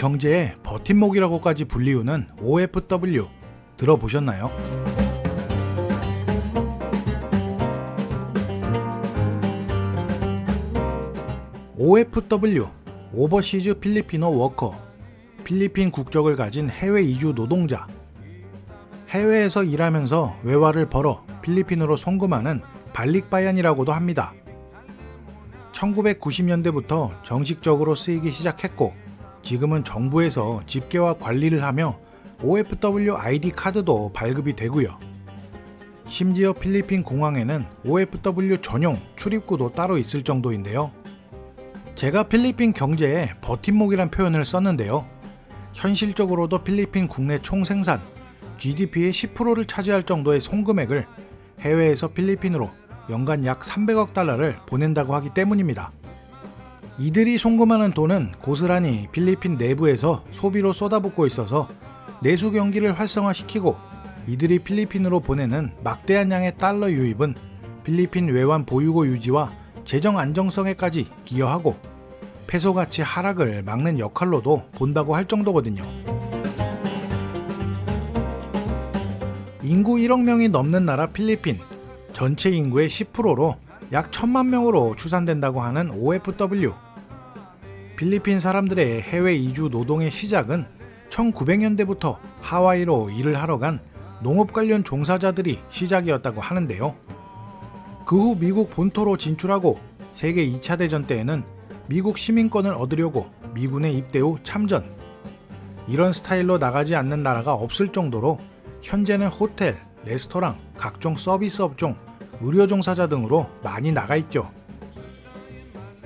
경제의 버팀목이라고까지 불리우는 OFW 들어보셨나요? OFW, 오버시즈 필리피노 워커, 필리핀 국적을 가진 해외 이주 노동자. 해외에서 일하면서 외화를 벌어 필리핀으로 송금하는 발릭바얀이라고도 합니다. 1990년대부터 정식적으로 쓰이기 시작했고 지금은 정부에서 집계와 관리를 하며 OFW ID 카드도 발급이 되고요. 심지어 필리핀 공항에는 OFW 전용 출입구도 따로 있을 정도인데요. 제가 필리핀 경제에 버팀목이란 표현을 썼는데요. 현실적으로도 필리핀 국내 총생산 GDP의 10%를 차지할 정도의 송금액을 해외에서 필리핀으로 연간 약 300억 달러를 보낸다고 하기 때문입니다. 이들이 송금하는 돈은 고스란히 필리핀 내부에서 소비로 쏟아붓고 있어서 내수 경기를 활성화시키고 이들이 필리핀으로 보내는 막대한 양의 달러 유입은 필리핀 외환 보유고 유지와 재정 안정성에까지 기여하고 페소 가치 하락을 막는 역할로도 본다고 할 정도거든요. 인구 1억 명이 넘는 나라 필리핀, 전체 인구의 10%로 약 1000만 명으로 추산된다고 하는 OFW. 필리핀 사람들의 해외 이주 노동의 시작은 1900년대부터 하와이로 일을 하러 간 농업 관련 종사자들이 시작이었다고 하는데요. 그 후 미국 본토로 진출하고 세계 2차 대전 때에는 미국 시민권을 얻으려고 미군에 입대 후 참전. 이런 스타일로 나가지 않는 나라가 없을 정도로 현재는 호텔, 레스토랑, 각종 서비스 업종, 의료 종사자 등으로 많이 나가 있죠.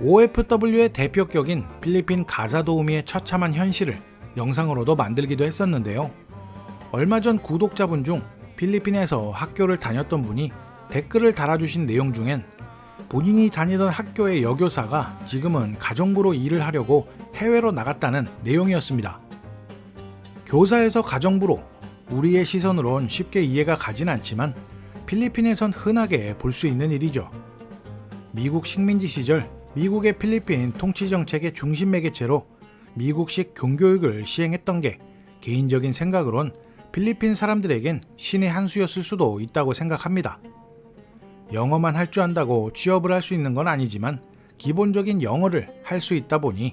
OFW의 대표격인 필리핀 가사도우미의 처참한 현실을 영상으로도 만들기도 했었는데요. 얼마 전 구독자분 중 필리핀에서 학교를 다녔던 분이 댓글을 달아주신 내용 중엔 본인이 다니던 학교의 여교사가 지금은 가정부로 일을 하려고 해외로 나갔다는 내용이었습니다. 교사에서 가정부로 우리의 시선으론 쉽게 이해가 가진 않지만 필리핀에선 흔하게 볼 수 있는 일이죠. 미국 식민지 시절 미국의 필리핀 통치 정책의 중심 매개체로 미국식 공교육을 시행했던 게 개인적인 생각으론 필리핀 사람들에겐 신의 한 수였을 수도 있다고 생각합니다. 영어만 할 줄 안다고 취업을 할 수 있는 건 아니지만 기본적인 영어를 할 수 있다 보니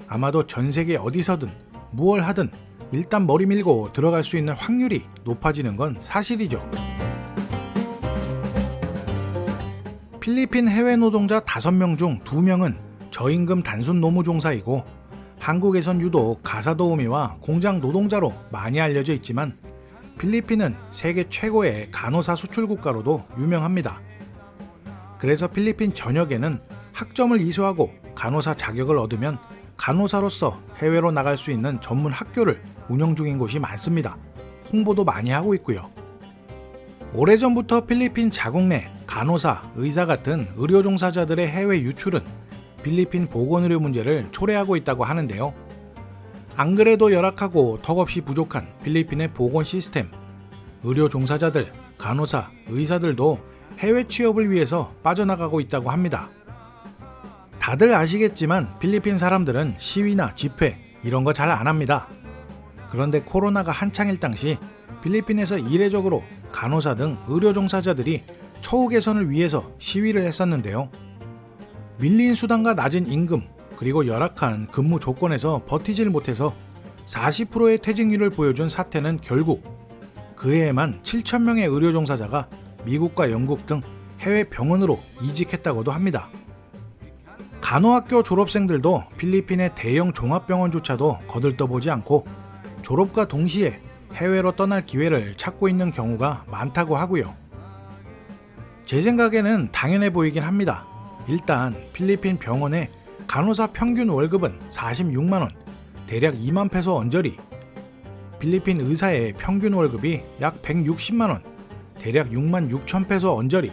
아마도 전 세계 어디서든 무얼 하든 일단 머리 밀고 들어갈 수 있는 확률이 높아지는 건 사실이죠. 필리핀 해외 노동자 5명 중 2명은 저임금 단순 노무종사이고 한국에선 유독 가사도우미와 공장 노동자로 많이 알려져 있지만 필리핀은 세계 최고의 간호사 수출 국가로도 유명합니다. 그래서 필리핀 전역에는 학점을 이수하고 간호사 자격을 얻으면 간호사로서 해외로 나갈 수 있는 전문 학교를 운영 중인 곳이 많습니다. 홍보도 많이 하고 있고요. 오래전부터 필리핀 자국 내 간호사, 의사 같은 의료 종사자들의 해외 유출은 필리핀 보건의료 문제를 초래하고 있다고 하는데요. 안 그래도 열악하고 턱없이 부족한 필리핀의 보건 시스템, 의료 종사자들, 간호사, 의사들도 해외 취업을 위해서 빠져나가고 있다고 합니다. 다들 아시겠지만 필리핀 사람들은 시위나 집회 이런 거 잘 안 합니다. 그런데 코로나가 한창일 당시 필리핀에서 이례적으로 간호사 등 의료 종사자들이 처우 개선을 위해서 시위를 했었는데요. 밀린 수당과 낮은 임금 그리고 열악한 근무 조건에서 버티질 못해서 40%의 퇴직률을 보여준 사태는 결국 그 해에만 7,000명의 의료 종사자가 미국과 영국 등 해외 병원으로 이직했다고도 합니다. 간호학교 졸업생들도 필리핀의 대형 종합병원조차도 거들떠보지 않고 졸업과 동시에 해외로 떠날 기회를 찾고 있는 경우가 많다고 하고요. 제 생각에는 당연해 보이긴 합니다. 일단 필리핀 병원의 간호사 평균 월급은 46만원, 대략 2만 페소 언저리. 필리핀 의사의 평균 월급이 약 160만원, 대략 6만 6천 페소 언저리.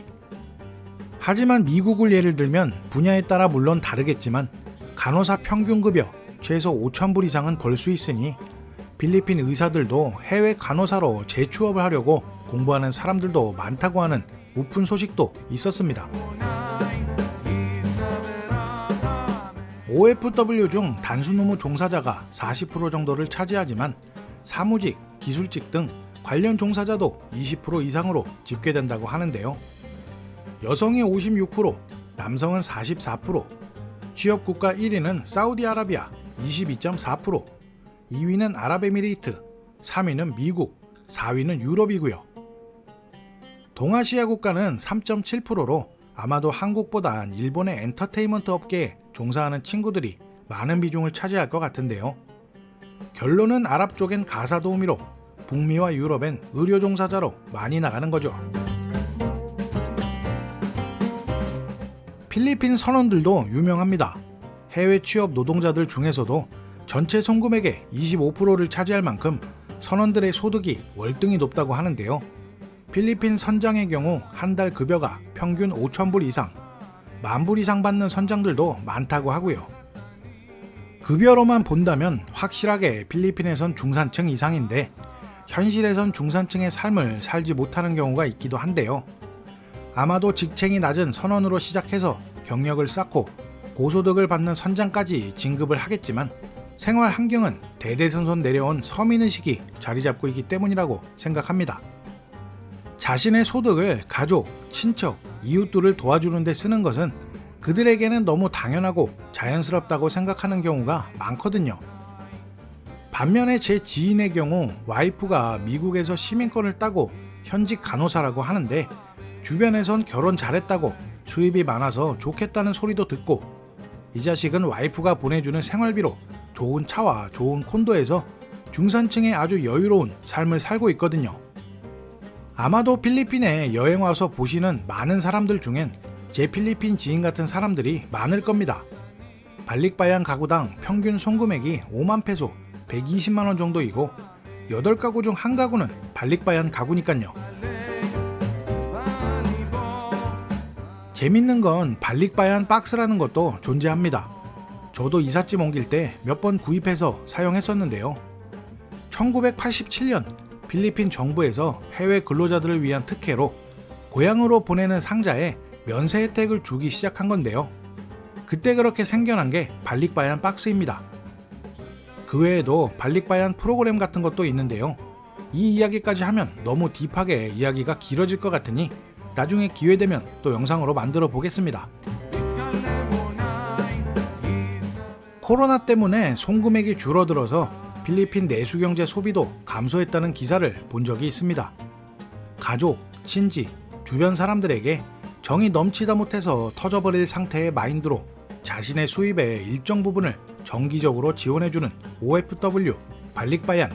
하지만 미국을 예를 들면 분야에 따라 물론 다르겠지만 간호사 평균 급여 최소 5,000불 이상은 벌 수 있으니 필리핀 의사들도 해외 간호사로 재취업을 하려고 공부하는 사람들도 많다고 하는 우픈 소식도 있었습니다. OFW 중 단순노무 종사자가 40% 정도를 차지하지만 사무직, 기술직 등 관련 종사자도 20% 이상으로 집계된다고 하는데요. 여성이 56%, 남성은 44%, 취업국가 1위는 사우디아라비아 22.4%, 2위는 아랍에미레이트, 3위는 미국, 4위는 유럽이고요. 동아시아 국가는 3.7%로 아마도 한국보단 일본의 엔터테인먼트 업계에 종사하는 친구들이 많은 비중을 차지할 것 같은데요. 결론은 아랍 쪽엔 가사 도우미로, 북미와 유럽엔 의료 종사자로 많이 나가는 거죠. 필리핀 선원들도 유명합니다. 해외 취업 노동자들 중에서도 전체 송금액의 25%를 차지할 만큼 선원들의 소득이 월등히 높다고 하는데요. 필리핀 선장의 경우 한 달 급여가 평균 5,000불 이상, 10,000불 이상 받는 선장들도 많다고 하고요. 급여로만 본다면 확실하게 필리핀에선 중산층 이상인데 현실에선 중산층의 삶을 살지 못하는 경우가 있기도 한데요. 아마도 직책이 낮은 선원으로 시작해서 경력을 쌓고 고소득을 받는 선장까지 진급을 하겠지만 생활 환경은 대대손손 내려온 서민의식이 자리 잡고 있기 때문이라고 생각합니다. 자신의 소득을 가족, 친척, 이웃들을 도와주는 데 쓰는 것은 그들에게는 너무 당연하고 자연스럽다고 생각하는 경우가 많거든요. 반면에 제 지인의 경우 와이프가 미국에서 시민권을 따고 현직 간호사라고 하는데 주변에선 결혼 잘했다고 수입이 많아서 좋겠다는 소리도 듣고 이 자식은 와이프가 보내주는 생활비로 좋은 차와 좋은 콘도에서 중산층의 아주 여유로운 삶을 살고 있거든요. 아마도 필리핀에 여행 와서 보시는 많은 사람들 중엔 제 필리핀 지인 같은 사람들이 많을 겁니다. 발릭바얀 가구당 평균 송금액이 5만 페소, 120만 원 정도이고 8가구 중 1가구는 발릭바얀 가구니깐요. 재밌는 건 발릭바얀 박스라는 것도 존재합니다. 저도 이삿짐 옮길 때 몇 번 구입해서 사용했었는데요. 1987년 필리핀 정부에서 해외 근로자들을 위한 특혜로 고향으로 보내는 상자에 면세 혜택을 주기 시작한 건데요. 그때 그렇게 생겨난 게 발릭바얀 박스입니다. 그 외에도 발릭바얀 프로그램 같은 것도 있는데요. 이 이야기까지 하면 너무 딥하게 이야기가 길어질 것 같으니 나중에 기회되면 또 영상으로 만들어 보겠습니다. 코로나 때문에 송금액이 줄어들어서 필리핀 내수경제 소비도 감소했다는 기사를 본 적이 있습니다. 가족, 친지, 주변 사람들에게 정이 넘치다 못해서 터져버릴 상태의 마인드로 자신의 수입의 일정 부분을 정기적으로 지원해주는 OFW, 발릭바얀.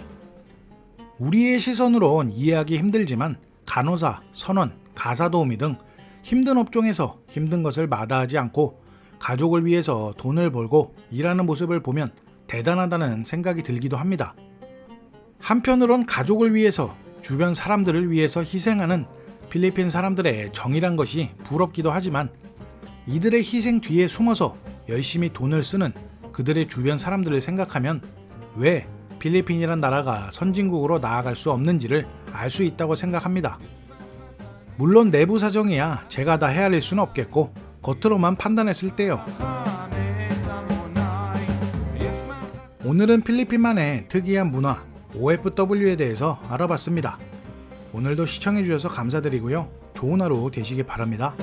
우리의 시선으론 이해하기 힘들지만 간호사, 선원, 가사도우미 등 힘든 업종에서 힘든 것을 마다하지 않고 가족을 위해서 돈을 벌고 일하는 모습을 보면 대단하다는 생각이 들기도 합니다. 한편으론 가족을 위해서, 주변 사람들을 위해서 희생하는 필리핀 사람들의 정의란 것이 부럽기도 하지만 이들의 희생 뒤에 숨어서 열심히 돈을 쓰는 그들의 주변 사람들을 생각하면 왜 필리핀이란 나라가 선진국으로 나아갈 수 없는지를 알 수 있다고 생각합니다. 물론 내부 사정이야 제가 다 헤아릴 수는 없겠고 겉으로만 판단했을 때요. 오늘은 필리핀만의 특이한 문화 OFW에 대해서 알아봤습니다. 오늘도 시청해주셔서 감사드리고요. 좋은 하루 되시길 바랍니다.